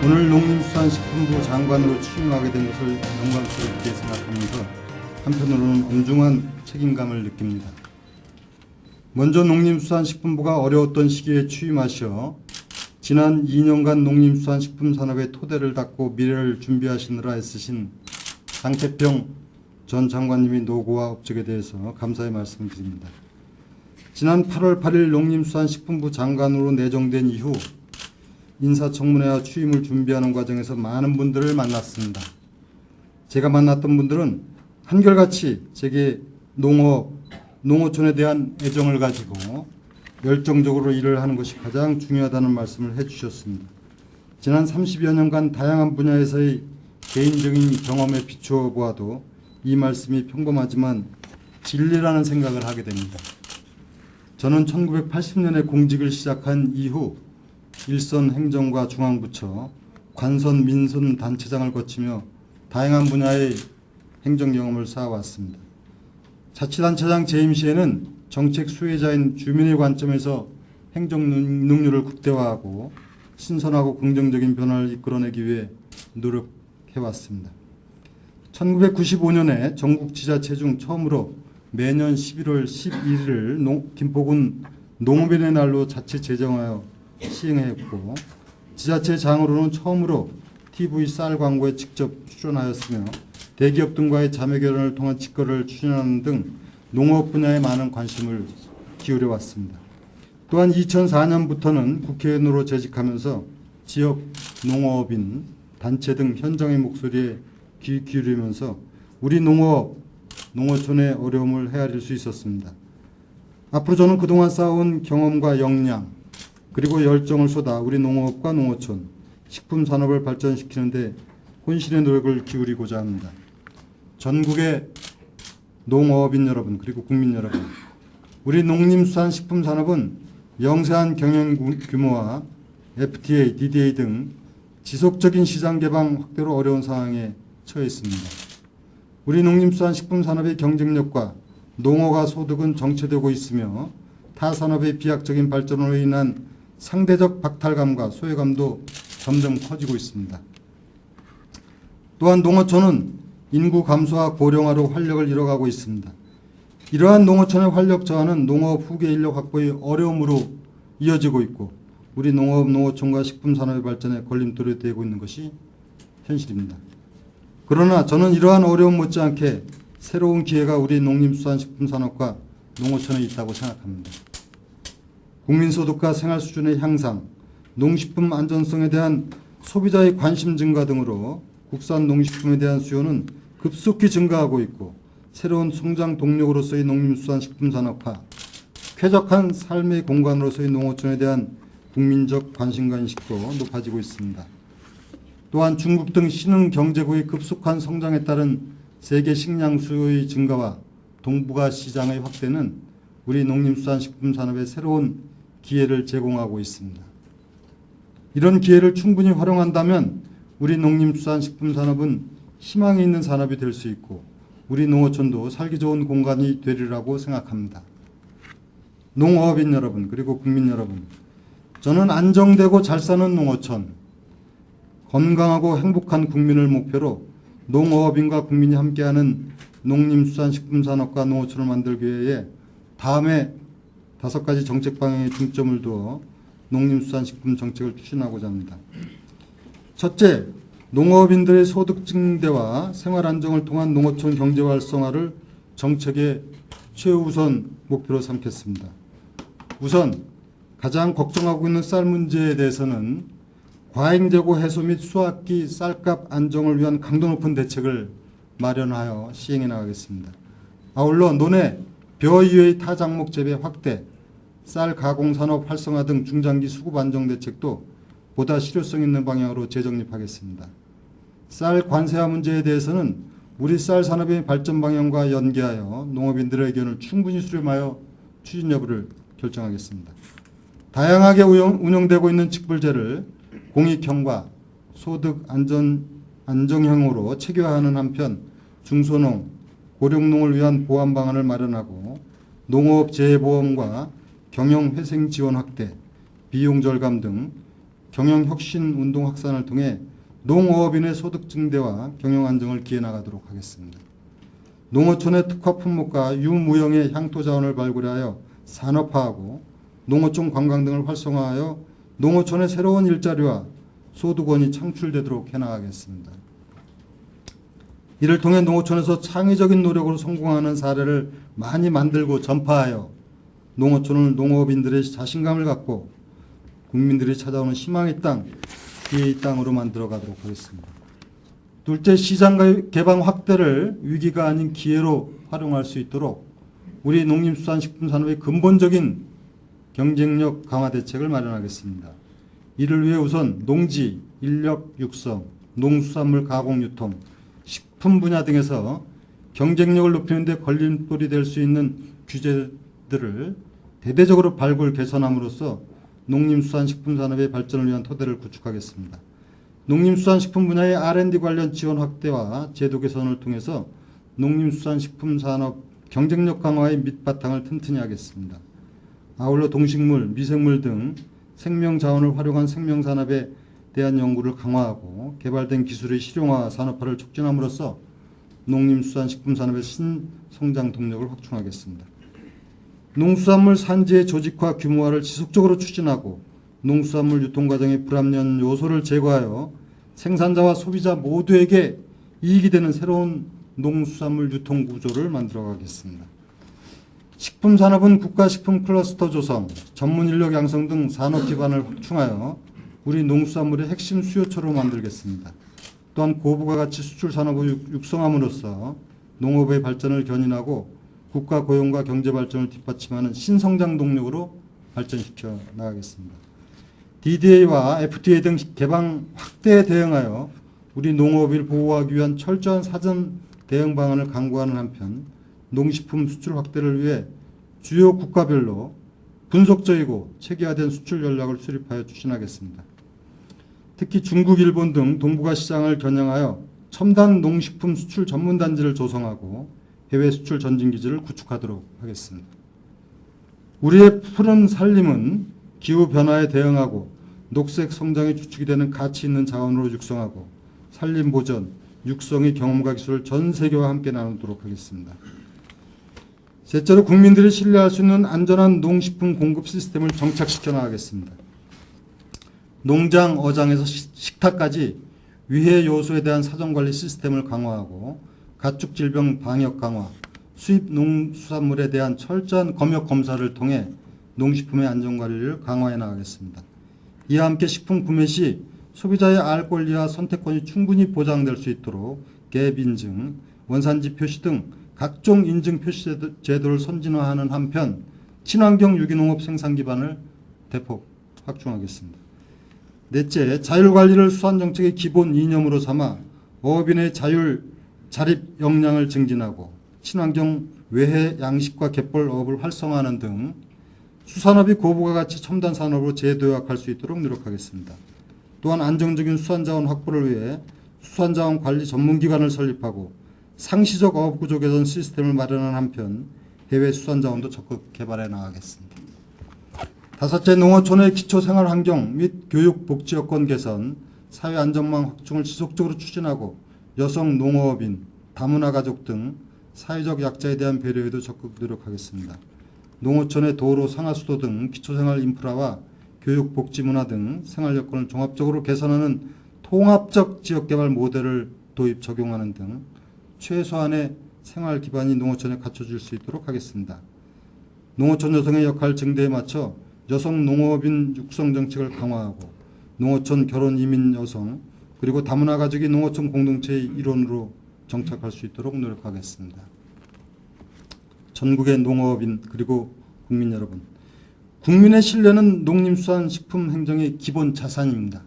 오늘 농림수산식품부 장관으로 취임하게 된 것을 영광스럽게 생각하면서 한편으로는 엄중한 책임감을 느낍니다. 먼저 농림수산식품부가 어려웠던 시기에 취임하셔 지난 2년간 농림수산식품 산업의 토대를 닦고 미래를 준비하시느라 애쓰신 장태평 전 장관님의 노고와 업적에 대해서 감사의 말씀드립니다. 지난 8월 8일 농림수산식품부 장관으로 내정된 이후 인사청문회와 취임을 준비하는 과정에서 많은 분들을 만났습니다. 제가 만났던 분들은 한결같이 제게 농어촌에 대한 애정을 가지고 열정적으로 일을 하는 것이 가장 중요하다는 말씀을 해주셨습니다. 지난 30여 년간 다양한 분야에서의 개인적인 경험에 비추어 보아도 이 말씀이 평범하지만 진리라는 생각을 하게 됩니다. 저는 1980년에 공직을 시작한 이후 일선 행정과 중앙부처, 관선, 민선 단체장을 거치며 다양한 분야의 행정 경험을 쌓아왔습니다. 자치단체장 재임 시에는 정책 수혜자인 주민의 관점에서 행정 능률을 극대화하고 신선하고 긍정적인 변화를 이끌어내기 위해 노력해왔습니다. 1995년에 전국 지자체 중 처음으로 매년 11월 12일을 김포군 농업인의 날로 자체 제정하여 시행했고, 지자체장으로는 처음으로 TV 쌀 광고에 직접 출연하였으며 대기업 등과의 자매 결연을 통한 직거래를 추진하는 등 농업 분야에 많은 관심을 기울여 왔습니다. 또한 2004년부터는 국회의원으로 재직하면서 지역 농업인, 단체 등 현장의 목소리에 귀 기울이면서 우리 농어촌의 어려움을 헤아릴 수 있었습니다. 앞으로 저는 그동안 쌓아온 경험과 역량 그리고 열정을 쏟아 우리 농업과 농어촌, 식품 산업을 발전시키는 데 혼신의 노력을 기울이고자 합니다. 전국의 농업인 여러분 그리고 국민 여러분, 우리 농림수산식품 산업은 영세한 경영 규모와 FTA, DDA 등 지속적인 시장 개방 확대로 어려운 상황에 처해 있습니다. 우리 농림수산식품 산업의 경쟁력과 농어가 소득은 정체되고 있으며 타 산업의 비약적인 발전으로 인한 상대적 박탈감과 소외감도 점점 커지고 있습니다. 또한 농어촌은 인구 감소와 고령화로 활력을 잃어가고 있습니다. 이러한 농어촌의 활력 저하는 농업 후계 인력 확보의 어려움으로 이어지고 있고 우리 농업, 농어촌과 식품산업의 발전에 걸림돌이 되고 있는 것이 현실입니다. 그러나 저는 이러한 어려움 못지않게 새로운 기회가 우리 농림수산식품산업과 농어촌에 있다고 생각합니다. 국민소득과 생활수준의 향상, 농식품 안전성에 대한 소비자의 관심 증가 등으로 국산 농식품에 대한 수요는 급속히 증가하고 있고 새로운 성장 동력으로서의 농림수산식품 산업화, 쾌적한 삶의 공간으로서의 농어촌에 대한 국민적 관심과 인식도 높아지고 있습니다. 또한 중국 등 신흥 경제국의 급속한 성장에 따른 세계 식량 수요의 증가와 동북아 시장의 확대는 우리 농림수산식품 산업에 새로운 기회를 제공하고 있습니다. 이런 기회를 충분히 활용한다면 우리 농림수산식품 산업은 희망이 있는 산업이 될 수 있고 우리 농어촌도 살기 좋은 공간이 되리라고 생각합니다. 농업인 여러분 그리고 국민 여러분, 저는 안정되고 잘 사는 농어촌, 건강하고 행복한 국민을 목표로 농업인과 국민이 함께하는 농림수산식품 산업과 농어촌을 만들기 위해 다음에 5가지 정책 방향에 중점을 두어 농림수산식품 정책을 추진하고자 합니다. 첫째, 농업인들의 소득 증대와 생활 안정을 통한 농어촌 경제 활성화를 정책의 최우선 목표로 삼겠습니다. 우선 가장 걱정하고 있는 쌀 문제에 대해서는 과잉재고 해소 및 수확기 쌀값 안정을 위한 강도 높은 대책을 마련하여 시행해 나가겠습니다. 아울러 논해 벼 이외의 타 작목 재배 확대, 쌀 가공산업 활성화 등 중장기 수급 안정 대책도 보다 실효성 있는 방향으로 재정립하겠습니다. 쌀 관세화 문제에 대해서는 우리 쌀 산업의 발전 방향과 연계하여 농업인들의 의견을 충분히 수렴하여 추진 여부를 결정하겠습니다. 다양하게 운영되고 있는 직불제를 공익형과 소득 안정형으로 체계화하는 한편 중소농, 고령농을 위한 보완 방안을 마련하고 농업 재해보험과 경영회생 지원 확대, 비용 절감 등 경영혁신 운동 확산을 통해 농어업인의 소득 증대와 경영 안정을 기해 나가도록 하겠습니다. 농어촌의 특화 품목과 유무형의 향토 자원을 발굴하여 산업화하고 농어촌 관광 등을 활성화하여 농어촌의 새로운 일자리와 소득원이 창출되도록 해나가겠습니다. 이를 통해 농어촌에서 창의적인 노력으로 성공하는 사례를 많이 만들고 전파하여 농어촌을 농업인들의 자신감을 갖고 국민들이 찾아오는 희망의 땅, 기회의 땅으로 만들어 가도록 하겠습니다. 둘째, 시장 개방 확대를 위기가 아닌 기회로 활용할 수 있도록 우리 농림수산식품산업의 근본적인 경쟁력 강화 대책을 마련하겠습니다. 이를 위해 우선 농지, 인력 육성, 농수산물 가공 유통, 식품 분야 등에서 경쟁력을 높이는 데 걸림돌이 될 수 있는 규제들을 대대적으로 발굴 개선함으로써 농림수산식품산업의 발전을 위한 토대를 구축하겠습니다. 농림수산식품 분야의 R&D 관련 지원 확대와 제도 개선을 통해서 농림수산식품산업 경쟁력 강화의 밑바탕을 튼튼히 하겠습니다. 아울러 동식물, 미생물 등 생명자원을 활용한 생명산업에 대한 연구를 강화하고 개발된 기술의 실용화, 산업화를 촉진함으로써 농림수산식품산업의 신성장 동력을 확충하겠습니다. 농수산물 산지의 조직화, 규모화를 지속적으로 추진하고 농수산물 유통과정의 불합리한 요소를 제거하여 생산자와 소비자 모두에게 이익이 되는 새로운 농수산물 유통 구조를 만들어가겠습니다. 식품산업은 국가식품 클러스터 조성, 전문 인력 양성 등 산업 기반을 확충하여 우리 농수산물의 핵심 수요처로 만들겠습니다. 또한 고부가 가치 수출 산업을 육성함으로써 농업의 발전을 견인하고 국가 고용과 경제 발전을 뒷받침하는 신성장 동력으로 발전시켜 나가겠습니다. DDA와 FTA 등 개방 확대에 대응하여 우리 농업을 보호하기 위한 철저한 사전 대응 방안을 강구하는 한편 농식품 수출 확대를 위해 주요 국가별로 분석적이고 체계화된 수출 전략을 수립하여 추진하겠습니다. 특히 중국, 일본 등 동북아 시장을 겨냥하여 첨단 농식품 수출 전문단지를 조성하고 해외 수출 전진기지를 구축하도록 하겠습니다. 우리의 푸른 살림은 기후변화에 대응하고 녹색 성장의 주축이 되는 가치 있는 자원으로 육성하고 산림 보전, 육성의 경험과 기술을 전 세계와 함께 나누도록 하겠습니다. 셋째로 국민들이 신뢰할 수 있는 안전한 농식품 공급 시스템을 정착시켜 나가겠습니다. 농장, 어장에서 식탁까지 위해 요소에 대한 사전관리 시스템을 강화하고 가축 질병 방역 강화, 수입 농수산물에 대한 철저한 검역 검사를 통해 농식품의 안전관리를 강화해 나가겠습니다. 이와 함께 식품 구매 시 소비자의 알 권리와 선택권이 충분히 보장될 수 있도록 갭 인증, 원산지 표시 등 각종 인증 표시 제도를 선진화하는 한편 친환경 유기농업 생산 기반을 대폭 확충하겠습니다. 넷째, 자율관리를 수산정책의 기본 이념으로 삼아 어업인의 자립 역량을 증진하고 친환경 외해 양식과 갯벌 어업을 활성화하는 등 수산업이 고부가 가치 첨단 산업으로 재도약할 수 있도록 노력하겠습니다. 또한 안정적인 수산자원 확보를 위해 수산자원 관리 전문기관을 설립하고 상시적 어업구조 개선 시스템을 마련한 한편 해외 수산자원도 적극 개발해 나가겠습니다. 다섯째, 농어촌의 기초생활환경 및 교육복지여건 개선, 사회안전망 확충을 지속적으로 추진하고 여성 농어업인, 다문화 가족 등 사회적 약자에 대한 배려에도 적극 노력하겠습니다. 농어촌의 도로, 상하수도 등 기초생활 인프라와 교육, 복지, 문화 등 생활 여건을 종합적으로 개선하는 통합적 지역개발 모델을 도입, 적용하는 등 최소한의 생활 기반이 농어촌에 갖춰질 수 있도록 하겠습니다. 농어촌 여성의 역할 증대에 맞춰 여성 농어업인 육성 정책을 강화하고 농어촌 결혼 이민 여성 그리고 다문화 가족이 농어촌 공동체의 일원으로 정착할 수 있도록 노력하겠습니다. 전국의 농어업인 그리고 국민 여러분, 국민의 신뢰는 농림수산식품행정의 기본 자산입니다.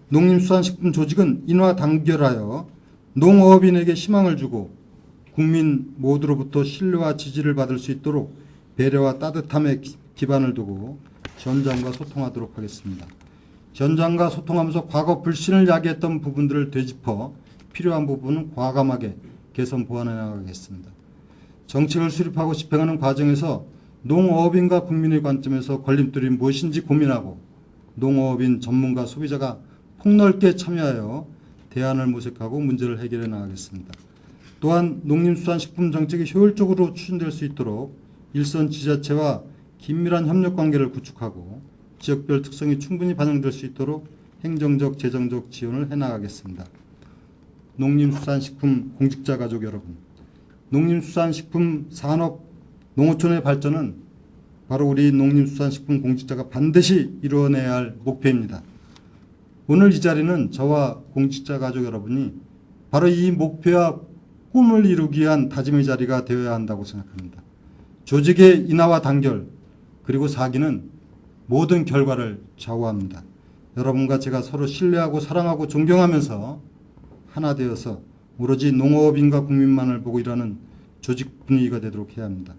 농림수산식품 조직은 인화단결하여 농어업인에게 희망을 주고 국민 모두로부터 신뢰와 지지를 받을 수 있도록 배려와 따뜻함에 기반을 두고 현장과 소통하도록 하겠습니다. 현장과 소통하면서 과거 불신을 야기했던 부분들을 되짚어 필요한 부분은 과감하게 개선 보완해 나가겠습니다. 정책을 수립하고 집행하는 과정에서 농어업인과 국민의 관점에서 걸림돌이 무엇인지 고민하고 농업인, 전문가, 소비자가 폭넓게 참여하여 대안을 모색하고 문제를 해결해 나가겠습니다. 또한 농림수산식품 정책이 효율적으로 추진될 수 있도록 일선 지자체와 긴밀한 협력 관계를 구축하고 지역별 특성이 충분히 반영될 수 있도록 행정적, 재정적 지원을 해나가겠습니다. 농림수산식품 공직자 가족 여러분, 농림수산식품 산업, 농어촌의 발전은 바로 우리 농림수산식품 공직자가 반드시 이루어내야 할 목표입니다. 오늘 이 자리는 저와 공직자 가족 여러분이 바로 이 목표와 꿈을 이루기 위한 다짐의 자리가 되어야 한다고 생각합니다. 조직의 인하와 단결 그리고 사기는 모든 결과를 좌우합니다. 여러분과 제가 서로 신뢰하고 사랑하고 존경하면서 하나 되어서 오로지 농업인과 국민만을 보고 일하는 조직 분위기가 되도록 해야 합니다.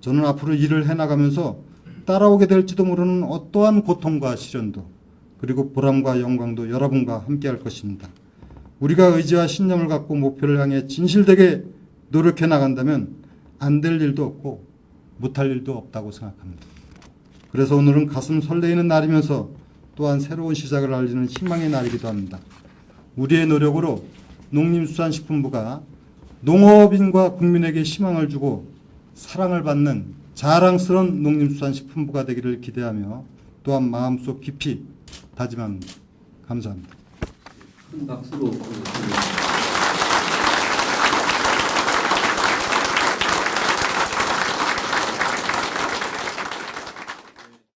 저는 앞으로 일을 해나가면서 따라오게 될지도 모르는 어떠한 고통과 시련도 그리고 보람과 영광도 여러분과 함께할 것입니다. 우리가 의지와 신념을 갖고 목표를 향해 진실되게 노력해 나간다면 안 될 일도 없고 못할 일도 없다고 생각합니다. 그래서 오늘은 가슴 설레이는 날이면서 또한 새로운 시작을 알리는 희망의 날이기도 합니다. 우리의 노력으로 농림수산식품부가 농업인과 국민에게 희망을 주고 사랑을 받는 자랑스러운 농림수산식품부가 되기를 기대하며 또한 마음속 깊이 다짐합니다. 감사합니다. 큰 박수로 보내드립니다.